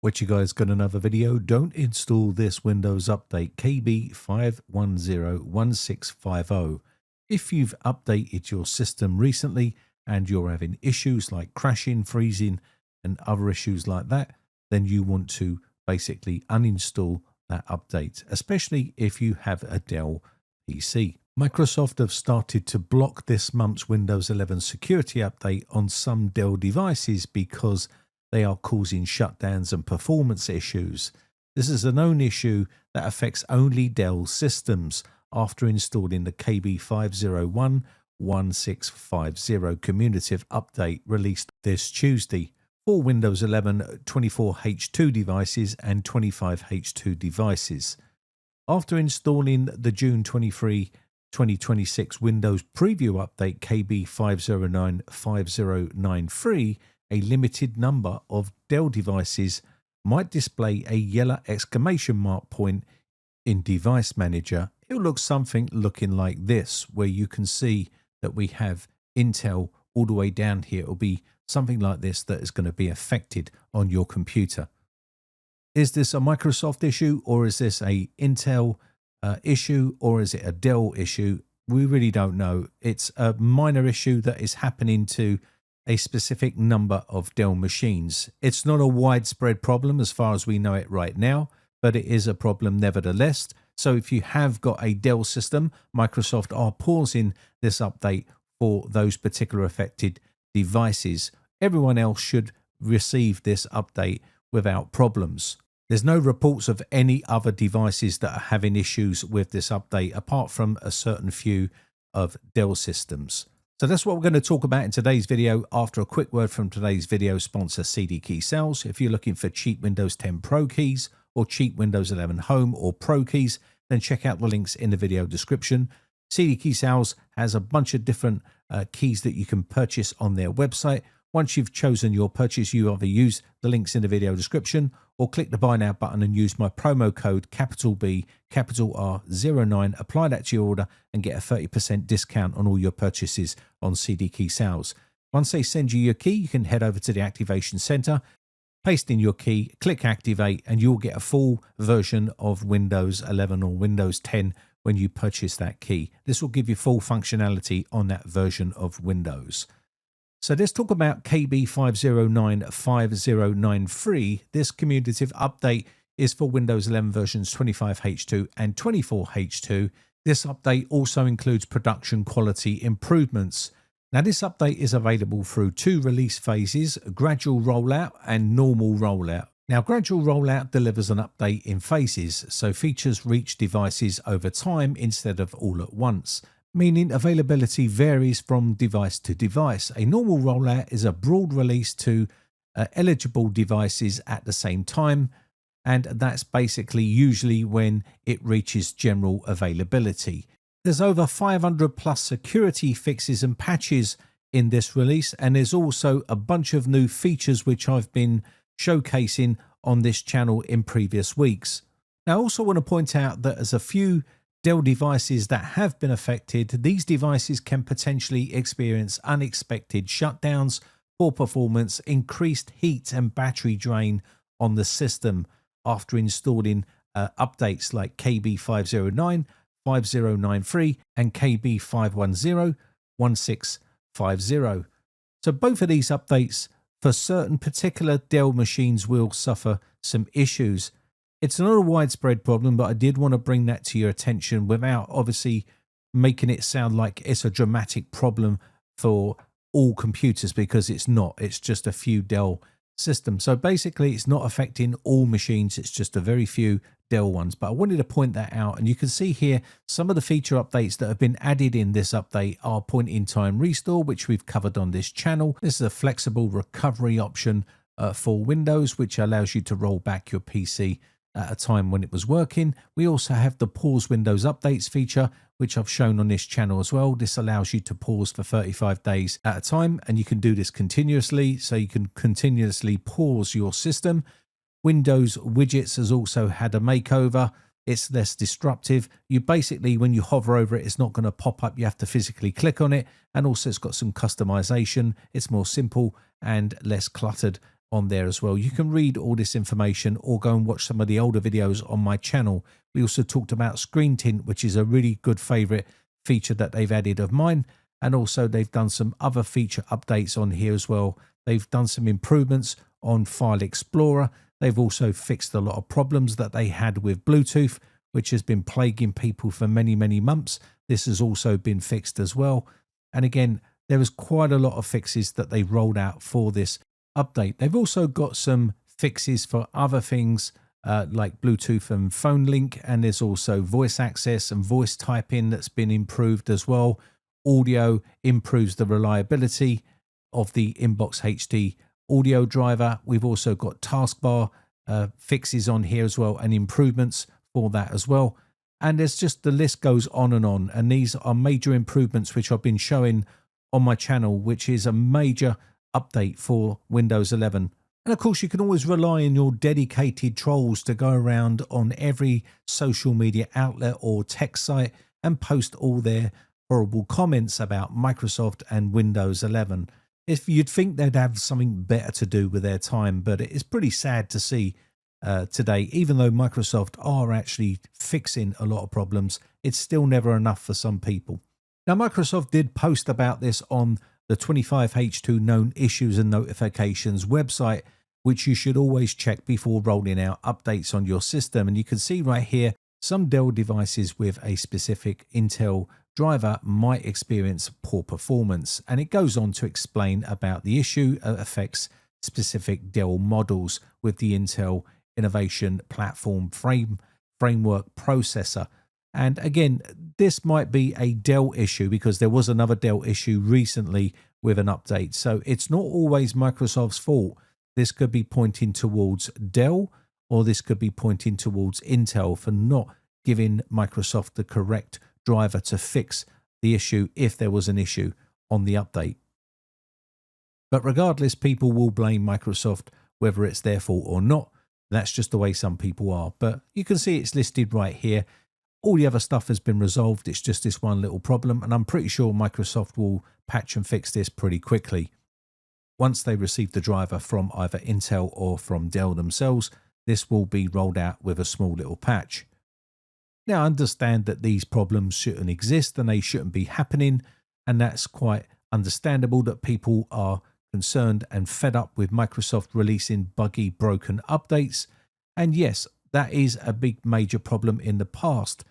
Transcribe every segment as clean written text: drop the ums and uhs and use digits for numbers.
What you guys got another video? Don't install this Windows update KB5101650. If you've updated your system recently and you're having issues like crashing, freezing and other issues like that, then you want to basically uninstall that update, especially if you have a Dell PC. Microsoft have started to block this month's Windows 11 security update on some Dell devices because they are causing shutdowns and performance issues. This is a known issue that affects only Dell systems after installing the KB5011650 cumulative update released this Tuesday for Windows 11 24H2 devices and 25H2 devices. After installing the June 23, 2026 Windows Preview Update KB5095093, a limited number of Dell devices might display a yellow exclamation mark point in Device Manager. It will look something looking like this, where you can see that we have Intel all the way down here. It will be something like this that is going to be affected on your computer. Is this a Microsoft issue, or is this a Intel issue, or is it a Dell issue? We really don't know. It's a minor issue that is happening to a specific number of Dell machines. It's not a widespread problem as far as we know it right now, but it is a problem nevertheless. So if you have got a Dell system, Microsoft are pausing this update for those particular affected devices. Everyone else should receive this update without problems. There's no reports of any other devices that are having issues with this update apart from a certain few of Dell systems. So that's what we're going to talk about in today's video after a quick word from today's video sponsor, CD Key Sales. If you're looking for cheap Windows 10 Pro keys or cheap Windows 11 Home or Pro keys, then check out the links in the video description. CD Key Sales has a bunch of different keys that you can purchase on their website. Once you've chosen your purchase, you either use the links in the video description or click the Buy Now button and use my promo code R09, apply that to your order and get a 30% discount on all your purchases on CD Key Sales. Once they send you your key, you can head over to the activation center, paste in your key, click activate, and you'll get a full version of Windows 11 or Windows 10 when you purchase that key. This will give you full functionality on that version of Windows. So let's talk about KB5095093. This cumulative update is for Windows 11 versions 25H2 and 24H2. This update also includes production quality improvements. Now this update is available through two release phases, gradual rollout and normal rollout. Now gradual rollout delivers an update in phases, so features reach devices over time instead of all at once, meaning availability varies from device to device. A normal rollout is a broad release to eligible devices at the same time, and that's basically usually when it reaches general availability. There's over 500 plus security fixes and patches in this release, and there's also a bunch of new features which I've been showcasing on this channel in previous weeks. Now I also want to point out that as a few Dell devices that have been affected, these devices can potentially experience unexpected shutdowns, poor performance, increased heat and battery drain on the system after installing updates like KB509, 5093 and KB5101650. So both of these updates for certain particular Dell machines will suffer some issues. It's not a widespread problem, but I did want to bring that to your attention without obviously making it sound like it's a dramatic problem for all computers, because it's not. It's just a few Dell systems. So basically it's not affecting all machines. It's just a very few Dell ones. But I wanted to point that out. And you can see here some of the feature updates that have been added in this update are point in time restore, which we've covered on this channel. This is a flexible recovery option for Windows, which allows you to roll back your PC at a time when it was working. We also have the pause Windows updates feature, which I've shown on this channel as well. This allows you to pause for 35 days at a time, and you can do this continuously, so you can continuously pause your system. Windows widgets has also had a makeover. It's less disruptive. You basically, when you hover over it, it's not going to pop up. You have to physically click on it, and also it's got some customization. It's more simple and less cluttered on there as well. You can read all this information or go and watch some of the older videos on my channel. We also talked about screen tint, which is a really good favorite feature that they've added of mine. And also they've done some other feature updates on here as well. They've done some improvements on File Explorer. They've also fixed a lot of problems that they had with Bluetooth, which has been plaguing people for many, many months. This has also been fixed as well. And again, there was quite a lot of fixes that they rolled out for this update. They've also got some fixes for other things like Bluetooth and phone link, and there's also voice access and voice typing that's been improved as well. Audio improves the reliability of the Inbox HD audio driver. We've also got taskbar fixes on here as well, and improvements for that as well. And there's just, the list goes on, and these are major improvements which I've been showing on my channel, which is a major update for Windows 11. And of course, you can always rely on your dedicated trolls to go around on every social media outlet or tech site and post all their horrible comments about Microsoft and Windows 11. If you'd think they'd have something better to do with their time, but it's pretty sad to see today, even though Microsoft are actually fixing a lot of problems, it's still never enough for some people. Now, Microsoft did post about this on the 25H2 known issues and notifications website, which you should always check before rolling out updates on your system. And you can see right here, some Dell devices with a specific Intel driver might experience poor performance. And it goes on to explain about the issue affects specific Dell models with the Intel Innovation Platform Framework processor. And again, this might be a Dell issue because there was another Dell issue recently with an update. So it's not always Microsoft's fault. This could be pointing towards Dell, or this could be pointing towards Intel for not giving Microsoft the correct driver to fix the issue if there was an issue on the update. But regardless, people will blame Microsoft whether it's their fault or not. That's just the way some people are. But you can see it's listed right here. All the other stuff has been resolved. It's just this one little problem, and I'm pretty sure Microsoft will patch and fix this pretty quickly. Once they receive the driver from either Intel or from Dell themselves, this will be rolled out with a small little patch. Now, I understand that these problems shouldn't exist and they shouldn't be happening, and that's quite understandable that people are concerned and fed up with Microsoft releasing buggy, broken updates. And yes, that is a big major problem in the past,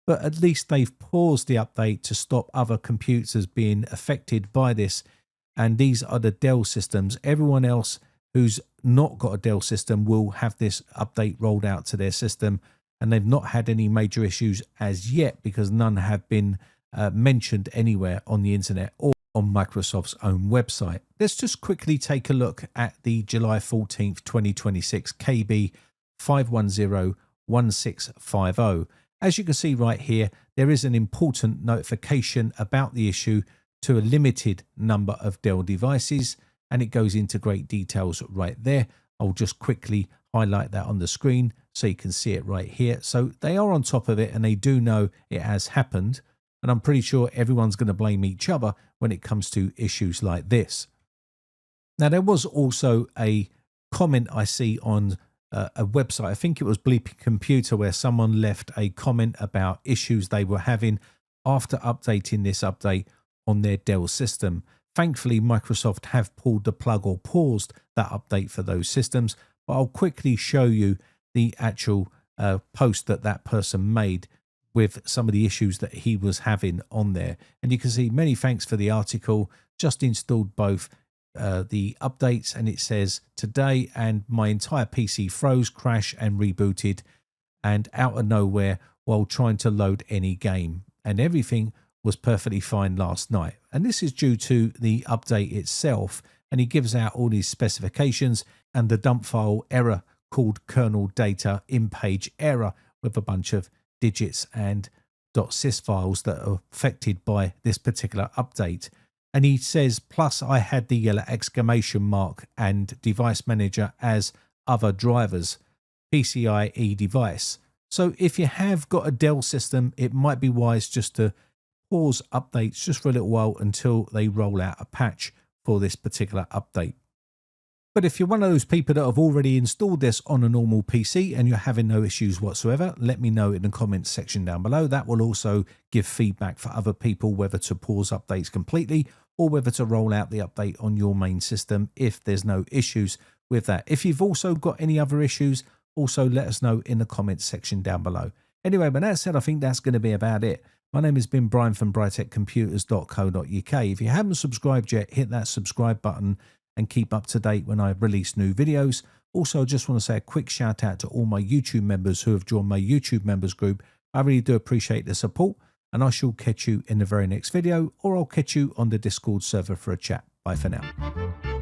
but at least they've paused the update to stop other computers being affected by this. And these are the Dell systems. Everyone else who's not got a Dell system will have this update rolled out to their system, and they've not had any major issues as yet because none have been mentioned anywhere on the internet or on Microsoft's own website. Let's just quickly take a look at the July 14th, 2026 KB5101650. As you can see right here, there is an important notification about the issue to a limited number of Dell devices, and it goes into great details right there. I'll just quickly highlight that on the screen so you can see it right here. So they are on top of it and they do know it has happened. And I'm pretty sure everyone's going to blame each other when it comes to issues like this. Now, there was also a comment I see on a website, I think it was Bleeping Computer, where someone left a comment about issues they were having after updating this update on their Dell system. Thankfully, Microsoft have pulled the plug or paused that update for those systems, but I'll quickly show you the actual post that that person made with some of the issues that he was having on there. And you can see, many thanks for the article, just installed both the updates, and it says today, and my entire PC froze, crashed and rebooted and out of nowhere while trying to load any game, and everything was perfectly fine last night. And this is due to the update itself, and he gives out all these specifications and the dump file error called kernel data in page error with a bunch of digits and .sys files that are affected by this particular update. And he says, plus I had the yellow exclamation mark and device manager as other drivers, PCIe device. So if you have got a Dell system, it might be wise just to pause updates just for a little while until they roll out a patch for this particular update. But if you're one of those people that have already installed this on a normal PC and you're having no issues whatsoever, let me know in the comments section down below. That will also give feedback for other people, whether to pause updates completely or whether to roll out the update on your main system if there's no issues with that. If you've also got any other issues, also let us know in the comments section down below. Anyway, with that said, I think that's going to be about it. My name has been Brian from briteccomputers.co.uk. If you haven't subscribed yet, hit that subscribe button and keep up to date when I release new videos. Also, I just want to say a quick shout out to all my YouTube members who have joined my YouTube members group. I really do appreciate the support, and I shall catch you in the very next video, or I'll catch you on the Discord server for a chat. Bye for now.